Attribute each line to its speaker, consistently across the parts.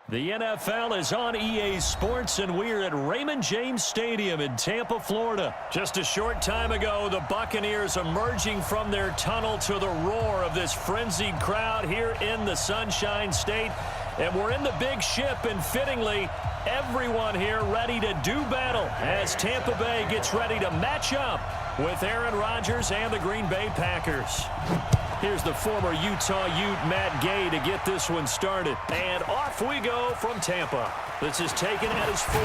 Speaker 1: The NFL is on EA Sports, and we're at Raymond James Stadium in Tampa, Florida. Just a short time ago, the Buccaneers emerging from their tunnel to the roar of this frenzied crowd here in the Sunshine State. And we're in the big ship, and fittingly, everyone here ready to do battle as Tampa Bay gets ready to match up with Aaron Rodgers and the Green Bay Packers. Here's the former Utah Ute, Matt Gay, to get this one started. And off we go from Tampa. This is taken at his 4.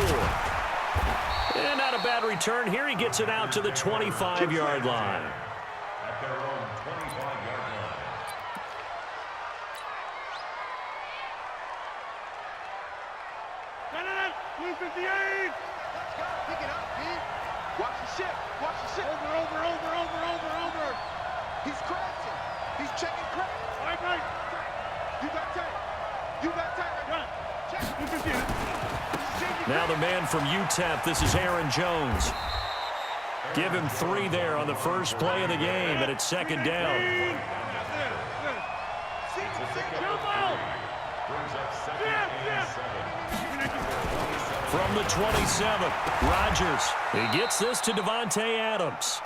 Speaker 1: And not a bad return here. He gets it out to the 25-yard line.
Speaker 2: At their own 25-yard line.
Speaker 3: Blue 58. Let's go. Pick it up, Pete. Watch the ship. Watch the ship. Over. He's crashing. He's checking crack. Right. You got tape. Check.
Speaker 1: Now the man from UTEP, this is Aaron Jones. Give him 3 there on the first play of the game, and it's second down. From the 27, Rodgers. He gets this to Devontae Adams.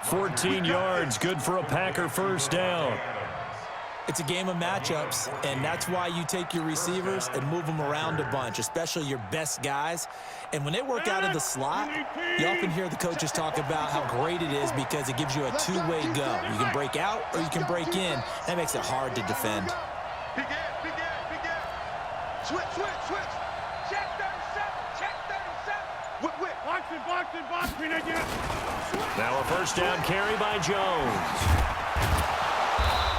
Speaker 1: 14 yards, good for a Packer first down.
Speaker 4: It's a game of matchups, and that's why you take your receivers and move them around a bunch, especially your best guys. And when they work out of the slot, you often hear the coaches talk about how great it is because it gives you a two-way go. You can break out or you can break in. That makes it hard to defend.
Speaker 3: Begin. Switch. Check 37. Whip. Boxing.
Speaker 1: Now a first down carry by Jones.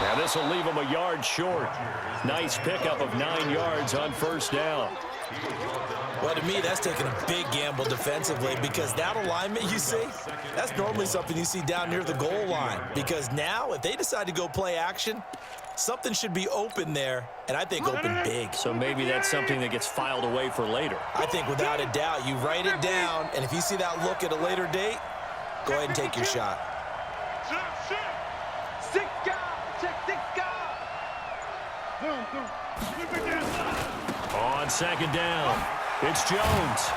Speaker 1: Now this will leave him a yard short. Nice pickup of 9 yards on first down.
Speaker 4: Well, to me, that's taking a big gamble defensively because that alignment you see, that's normally something you see down near the goal line. Because now, if they decide to go play action, something should be open there, and I think open big.
Speaker 1: So maybe that's something that gets filed away for later.
Speaker 4: I think without a doubt, you write it down, and if you see that look at a later date, go ahead and take your shot.
Speaker 1: On second down, it's Jones.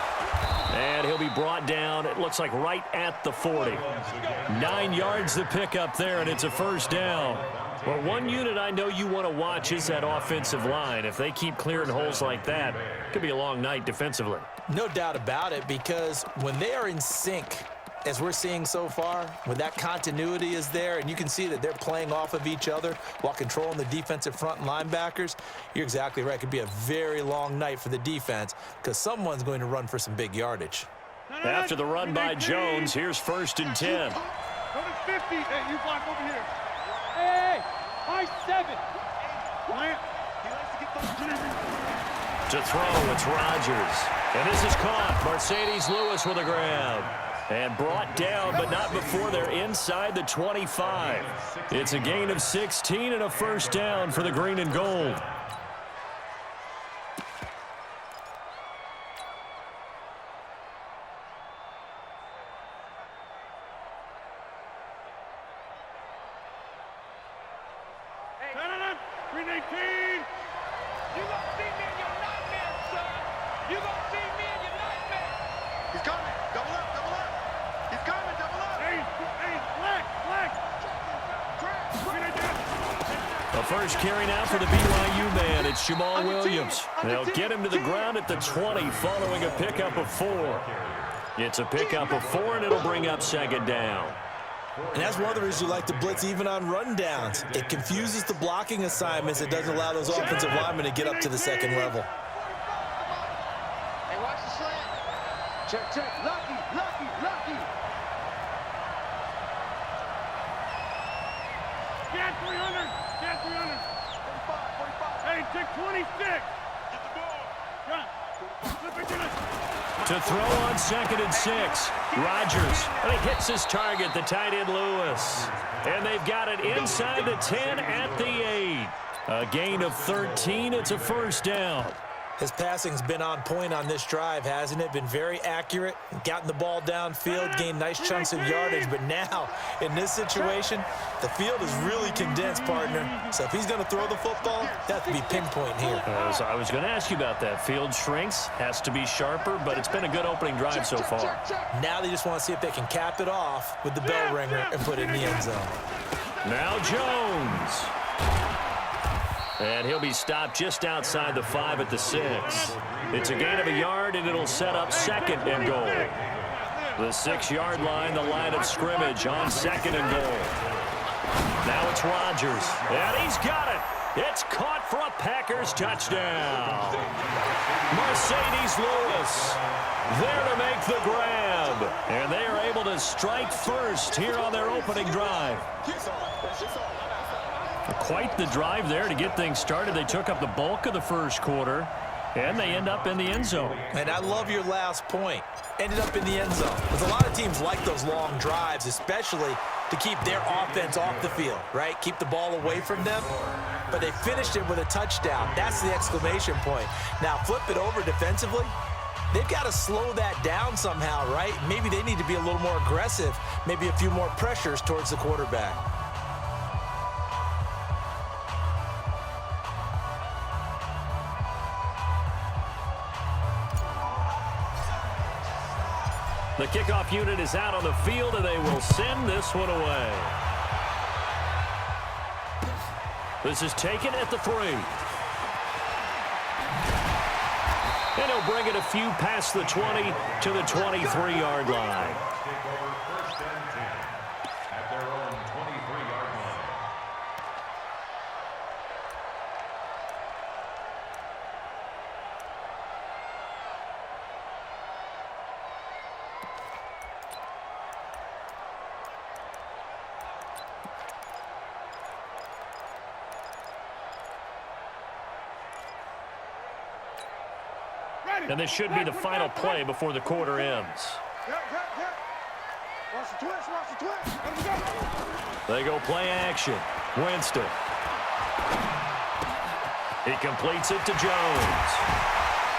Speaker 1: And he'll be brought down, it looks like right at the 40. 9 yards to pick up there, and it's a first down. Well, one unit I know you want to watch is that offensive line. If they keep clearing holes like that, it could be a long night defensively.
Speaker 4: No doubt about it, because when they are in sync, as we're seeing so far, when that continuity is there and you can see that they're playing off of each other while controlling the defensive front and linebackers, you're exactly right. It could be a very long night for the defense because someone's going to run for some big yardage.
Speaker 1: After the run by Jones, here's 1st and 10.
Speaker 3: Go to 50. Hey, you block over here. Hey, high 7. Plant. He likes to get those.
Speaker 1: To throw, it's Rodgers. And this is caught. Mercedes Lewis with a grab. And brought down, but not before they're inside the 25. It's a gain of 16 and a first down for the green and gold.
Speaker 3: Hey, 319. You gonna see me in your nightmare, son. You gonna see me in your nightmare. He's coming. Double up. He's coming, double up. Hey, black.
Speaker 1: The first carry now for the BYU man. It's Jamal Williams. They'll get him to the ground at the 20 following a pickup of 4. It's a pickup of 4, and it'll bring up second down.
Speaker 4: And that's one of the reasons you like to blitz even on rundowns. It confuses the blocking assignments. It doesn't allow those offensive linemen to get up to the second level.
Speaker 3: Hey, watch the slant. Check. Lucky. Get 300. 45. Hey, take 26. Get the ball.
Speaker 1: To throw on 2nd and 6. Rodgers. And he hits his target, the tight end Lewis. And they've got it inside the 10 at the 8. A gain of 13. It's a first down.
Speaker 4: His passing's been on point on this drive, hasn't it? Been very accurate, gotten the ball downfield, gained nice chunks of yardage. But now, in this situation, the field is really condensed, partner. So if he's going to throw the football, that has to be pinpoint here.
Speaker 1: I was going to ask you about that. Field shrinks, has to be sharper, but it's been a good opening drive so far.
Speaker 4: Now they just want to see if they can cap it off with the bell ringer and put it in the end zone.
Speaker 1: Now Jones. And he'll be stopped just outside the 5 at the 6. It's a gain of a yard, and it'll set up 2nd and goal. The 6-yard line, the line of scrimmage on 2nd and goal. Now it's Rodgers, and he's got it. It's caught for a Packers touchdown. Mercedes Lewis there to make the grab. And they are able to strike first here on their opening drive. Quite the drive there to get things started. They took up the bulk of the first quarter, and they end up in the end zone.
Speaker 4: And I love your last point. Ended up in the end zone. Because a lot of teams like those long drives, especially to keep their offense off the field, right? Keep the ball away from them. But they finished it with a touchdown. That's the exclamation point. Now, flip it over defensively. They've got to slow that down somehow, right? Maybe they need to be a little more aggressive, maybe a few more pressures towards the quarterback.
Speaker 1: The kickoff unit is out on the field, and they will send this one away. This is taken at the 3. And he'll bring it a few past the 20 to the 23-yard line.
Speaker 2: Take over 1st and 10 at their own 23-yard line.
Speaker 1: And this should be the final play before the quarter ends. They go play action. Winston. He completes it to Jones.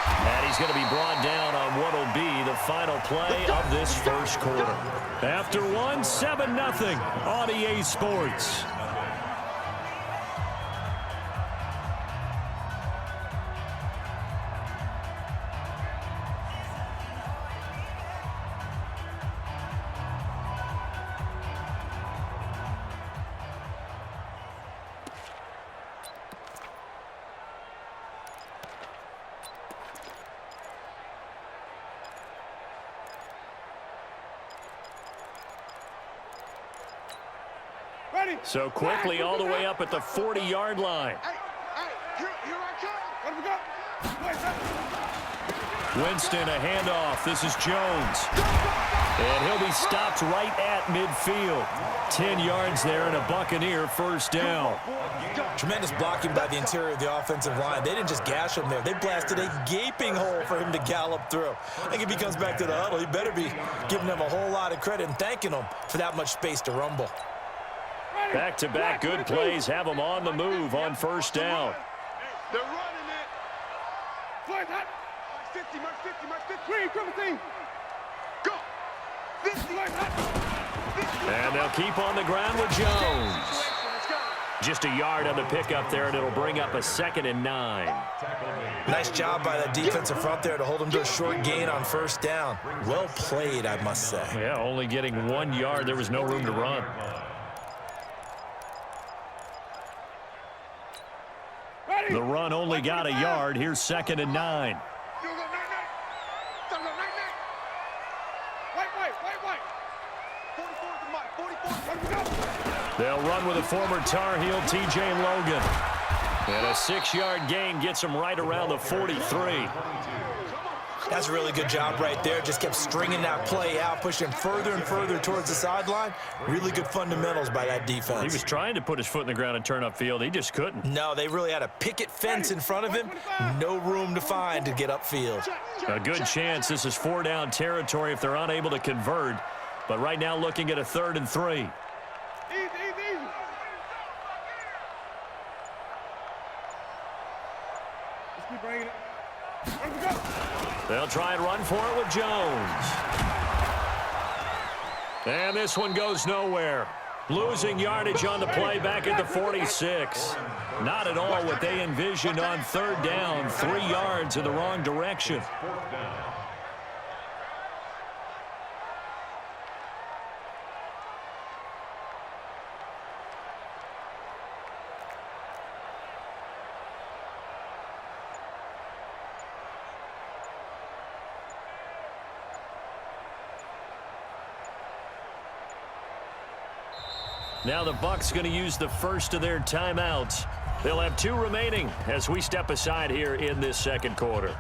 Speaker 1: And he's going to be brought down on what will be the final play of this first quarter. After one, 7-0 on EA Sports. So quickly all the way up at the 40-yard line. Winston, a handoff. This is Jones. And he'll be stopped right at midfield. 10 yards there and a Buccaneer first down.
Speaker 4: Tremendous blocking by the interior of the offensive line. They didn't just gash him there. They blasted a gaping hole for him to gallop through. I think if he comes back to the huddle, he better be giving them a whole lot of credit and thanking them for that much space to rumble.
Speaker 1: Back-to-back good plays have them on the move on first down.
Speaker 3: They're running it. Play that. 50, mark 50, mark 50. Go. 50.
Speaker 1: And they'll keep on the ground with Jones. Just a yard on the pickup there, and it'll bring up a 2nd and 9.
Speaker 4: Nice job by that defensive front there to hold them to a short gain on first down. Well played, I must say.
Speaker 1: Yeah, only getting 1 yard. There was no room to run. The run only got a yard. Here's 2nd and 9. They'll run with a former Tar Heel, T.J. Logan. And a 6-yard gain gets him right around the 43.
Speaker 4: That's a really good job right there. Just kept stringing that play out, pushing further and further towards the sideline. Really good fundamentals by that defense.
Speaker 1: He was trying to put his foot in the ground and turn upfield. He just couldn't.
Speaker 4: No, they really had a picket fence in front of him. No room to find to get upfield.
Speaker 1: A good chance this is 4-down territory if they're unable to convert. But right now looking at a 3rd and 3.
Speaker 3: Let's keep bringing it.
Speaker 1: They'll try and run for it with Jones. And this one goes nowhere. Losing yardage on the play back at the 46. Not at all what they envisioned on third down. 3 yards in the wrong direction. Now the Bucs going to use the first of their timeouts. They'll have 2 remaining as we step aside here in this second quarter.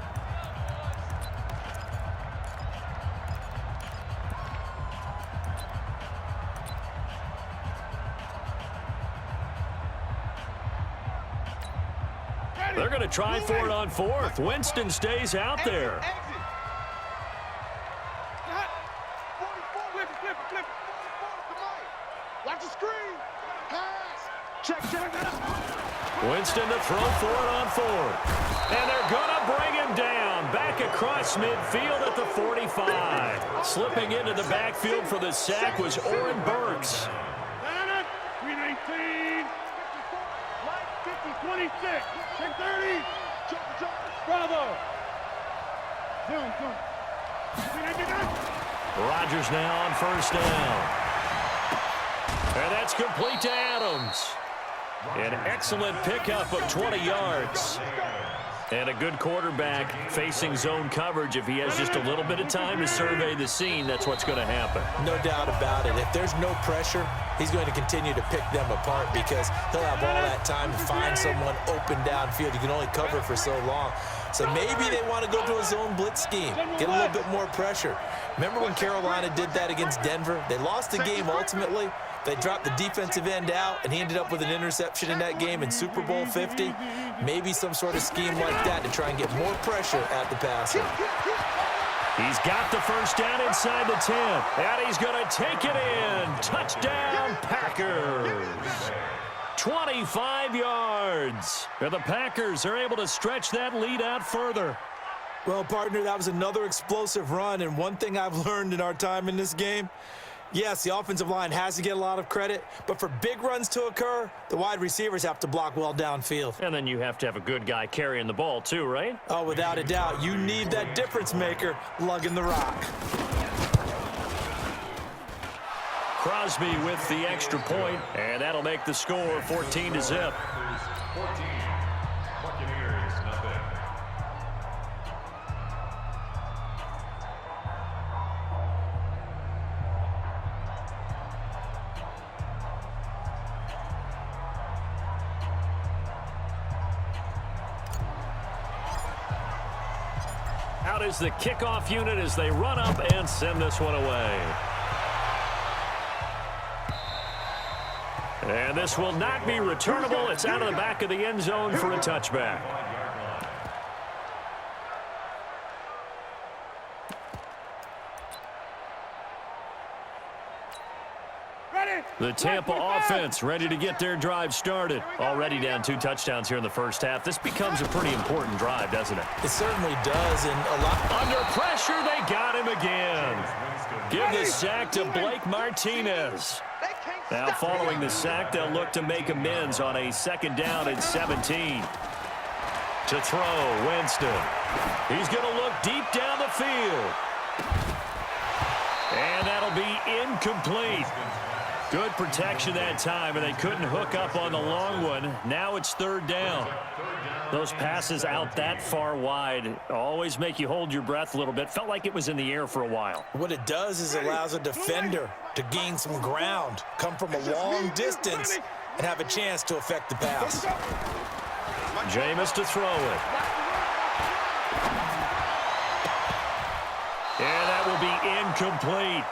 Speaker 1: They're going to try for it on 4th. Winston stays out there.
Speaker 3: Watch the screen. Pass. Check.
Speaker 1: Winston to throw for it on 4th. And they're going to bring him down. Back across midfield at the 45. Slipping into the backfield for the sack was Oren Burks.
Speaker 3: 319. 26. 630. Bravo. Zoom.
Speaker 1: Rodgers now on first down. And that's complete to Adams. An excellent pickup of 20 yards. And a good quarterback facing zone coverage. If he has just a little bit of time to survey the scene, that's what's going to happen.
Speaker 4: No doubt about it. If there's no pressure, he's going to continue to pick them apart because he'll have all that time to find someone open downfield. You can only cover for so long. So maybe they want to go to a zone blitz scheme, get a little bit more pressure. Remember when Carolina did that against Denver? They lost the game ultimately. They dropped the defensive end out, and he ended up with an interception in that game in Super Bowl 50. Maybe some sort of scheme like that to try and get more pressure at the passer.
Speaker 1: He's got the first down inside the 10, and he's going to take it in. Touchdown, Packers. 25 yards. And the Packers are able to stretch that lead out further.
Speaker 4: Well, partner, that was another explosive run, and one thing I've learned in our time in this game, yes, the offensive line has to get a lot of credit, but for big runs to occur, the wide receivers have to block well downfield.
Speaker 1: And then you have to have a good guy carrying the ball too, right?
Speaker 4: Oh, without a doubt. You need that difference maker lugging the rock.
Speaker 1: Crosby with the extra point, and that'll make the score 14-0.
Speaker 2: 14. Buccaneers, nothing.
Speaker 1: Out is the kickoff unit as they run up and send this one away. And this will not be returnable. It's out of the back of the end zone for a touchback. The Tampa offense ready to get their drive started. Already down 2 touchdowns here in the first half. This becomes a pretty important drive, doesn't it?
Speaker 4: It certainly does. And a lot
Speaker 1: under pressure, they got him again. Give the sack to Blake Martinez. Now following the sack, they'll look to make amends on a 2nd down and 17. To throw, Winston. He's going to look deep down the field. And that'll be incomplete. Good protection that time, and they couldn't hook up on the long one. Now it's 3rd down. Those passes out that far wide always make you hold your breath a little bit. Felt like it was in the air for a while.
Speaker 4: What it does is it allows a defender to gain some ground, come from a long distance, and have a chance to affect the pass.
Speaker 1: Jameis to throw it. And that will be incomplete.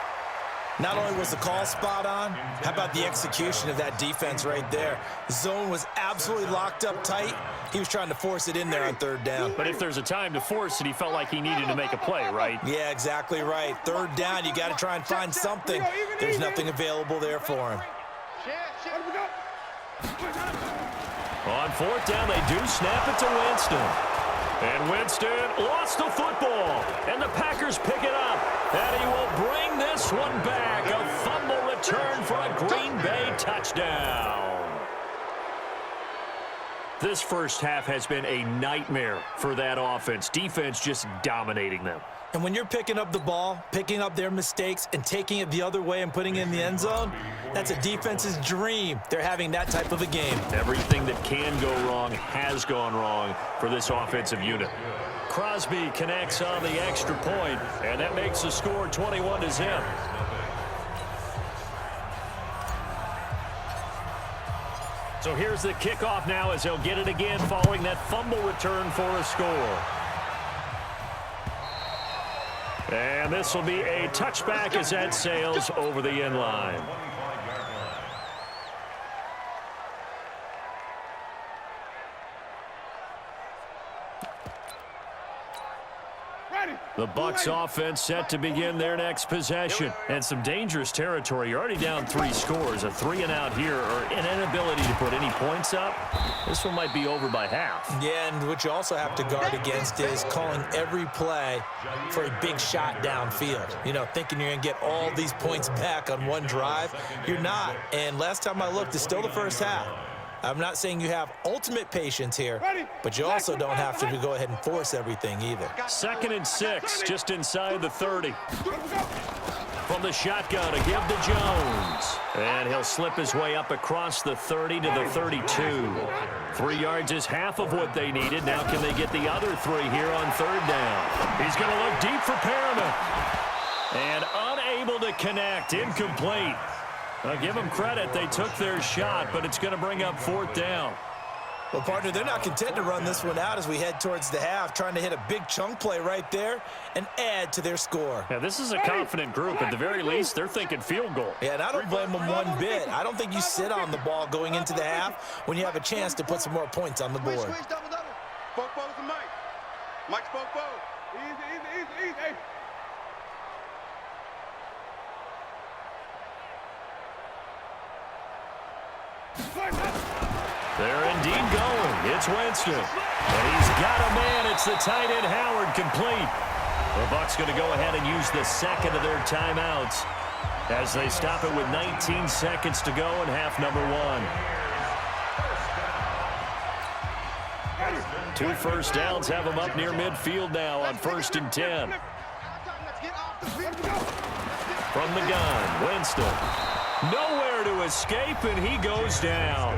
Speaker 4: Not only was the call spot on, how about the execution of that defense right there? The zone was absolutely locked up tight. He was trying to force it in there on 3rd down.
Speaker 1: But if there's a time to force it, he felt like he needed to make a play, right?
Speaker 4: Yeah, exactly right. 3rd down, you got to try and find something. There's nothing available there for him.
Speaker 1: On 4th down, they do snap it to Winston. And Winston lost the football. And the Packers pick it up. And he will bring this one back. A fumble return for a Green Bay touchdown. This first half has been a nightmare for that offense. Defense just dominating them.
Speaker 4: And when you're picking up the ball, picking up their mistakes, and taking it the other way and putting it in the end zone, that's a defense's dream. They're having that type of a game.
Speaker 1: Everything that can go wrong has gone wrong for this offensive unit. Crosby connects on the extra point, and that makes the score 21-0. So here's the kickoff now as they'll get it again following that fumble return for a score. And this will be a touchback as that sails over the end line. The Bucs offense set to begin their next possession. And some dangerous territory. You're already down 3 scores. A 3-and-out here, or an inability to put any points up. This one might be over by half.
Speaker 4: Yeah, and what you also have to guard against is calling every play for a big shot downfield. You know, thinking you're going to get all these points back on one drive. You're not. And last time I looked, it's still the first half. I'm not saying you have ultimate patience here, but you also don't have to go ahead and force everything either.
Speaker 1: 2nd and 6, just inside the 30. From the shotgun, a give to Jones. And he'll slip his way up across the 30 to the 32. 3 yards is half of what they needed. Now can they get the other 3 here on 3rd down? He's going to look deep for Perriman. And unable to connect, incomplete. I'll give them credit. They took their shot, but it's going to bring up 4th down.
Speaker 4: Well, partner, they're not content to run this one out as we head towards the half, trying to hit a big chunk play right there and add to their score.
Speaker 1: Yeah, this is a confident group. At the very least, they're thinking field goal.
Speaker 4: Yeah, and I don't blame them one bit. I don't think you sit on the ball going into the half when you have a chance to put some more points on the board.
Speaker 3: Switch, double. Spoke to Mike. Mike spoke. Easy.
Speaker 1: They're indeed going. It's Winston. And he's got a man. It's the tight end, Howard, complete. The Bucs going to go ahead and use the second of their timeouts as they stop it with 19 seconds to go in half number 1. 2 first downs have them up near midfield now on 1st and 10. From the gun, Winston. Nowhere to escape, and he goes down.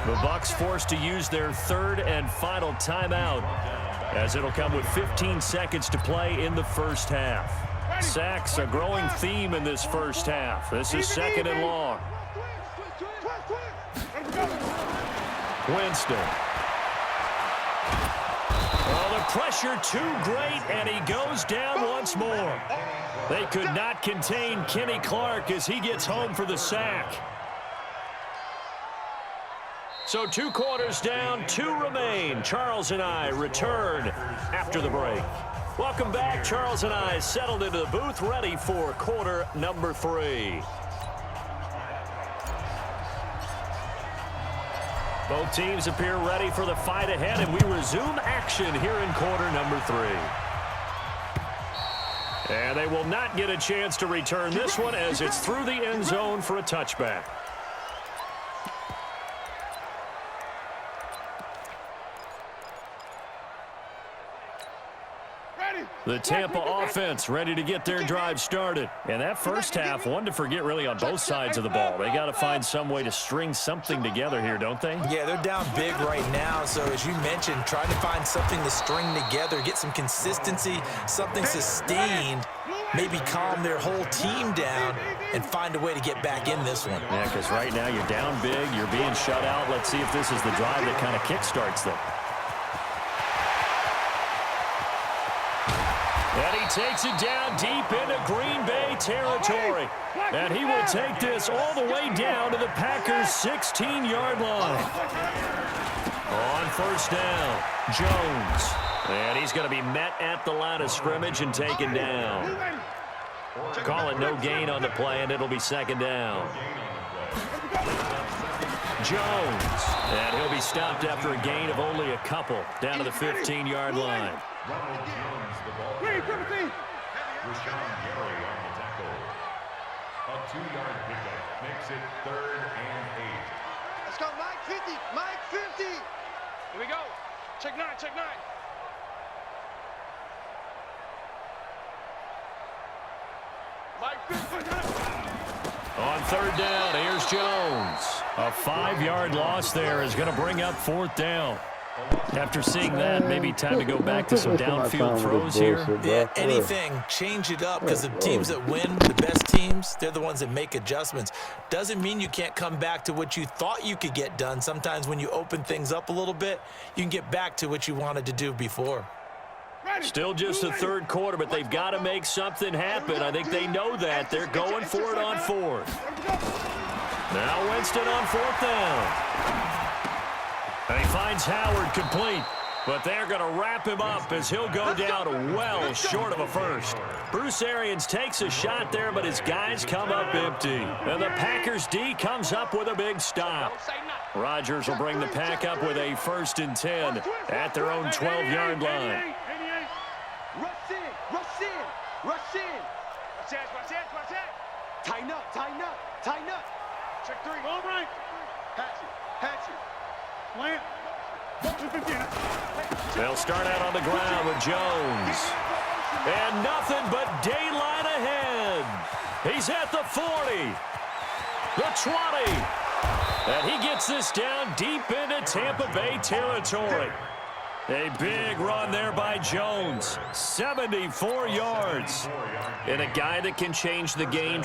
Speaker 1: The Bucs forced to use their 3rd and final timeout, as it'll come with 15 seconds to play in the first half. Sacks, a growing theme in this first half. This is 2nd and long. Winston. Oh, the pressure too great, and he goes down once more. They could not contain Kenny Clark as he gets home for the sack. So 2 quarters down, 2 remain. Charles and I return after the break. Welcome back. Charles and I settled into the booth, ready for quarter number 3. Both teams appear ready for the fight ahead, and we resume action here in quarter number 3. And they will not get a chance to return this one as it's through the end zone for a touchback. The Tampa offense ready to get their drive started. And that first half, one to forget really on both sides of the ball. They got to find some way to string something together here, don't they?
Speaker 4: Yeah, they're down big right now. So as you mentioned, trying to find something to string together, get some consistency, something sustained, maybe calm their whole team down and find a way to get back in this one.
Speaker 1: Yeah, because right now you're down big, you're being shut out. Let's see if this is the drive that kind of kickstarts them. And he takes it down deep into Green Bay territory. And he will take this all the way down to the Packers' 16-yard line. On 1st down, Jones. And he's going to be met at the line of scrimmage and taken down. Call it no gain on the play, and it'll be 2nd down. Jones. And he'll be stopped after a gain of only a couple, down to the 15-yard line.
Speaker 2: Ronald Jones, the ball carrier. Rashawn Gary on the tackle. A 2-yard pickup makes it 3rd and 8.
Speaker 3: Let's go, Mike 50. Mike 50. Here we go. Check 9, check 9. Mike 50.
Speaker 1: On 3rd down, here's Jones. A 5-yard loss there is going to bring up 4th down. After seeing that, maybe time to go back to some downfield throws here.
Speaker 4: Yeah, anything, change it up, because the teams that win, the best teams, they're the ones that make adjustments. Doesn't mean you can't come back to what you thought you could get done. Sometimes when you open things up a little bit, you can get back to what you wanted to do before.
Speaker 1: Still just the 3rd quarter, but they've got to make something happen. I think they know that. They're going for it on 4th. Now Winston on 4th down. And he finds Howard complete, but they're going to wrap him up as he'll go down well short of a first. Bruce Arians takes a shot there, but his guys come up empty. And the Packers D comes up with a big stop. Rodgers will bring the Pack up with a 1st and 10 at their own 12-yard line.
Speaker 3: Rush in, rush in, rush in. Watch out, watch out, watch out. Tighten up, tighten up, tighten up. Check 3, all right. Hatchet, hatchet. Plant.
Speaker 1: They'll start out on the ground with Jones. And nothing but daylight ahead. He's at the 40. The 20. And he gets this down deep into Tampa Bay territory. A big run there by Jones. 74 yards. And a guy that can change the game.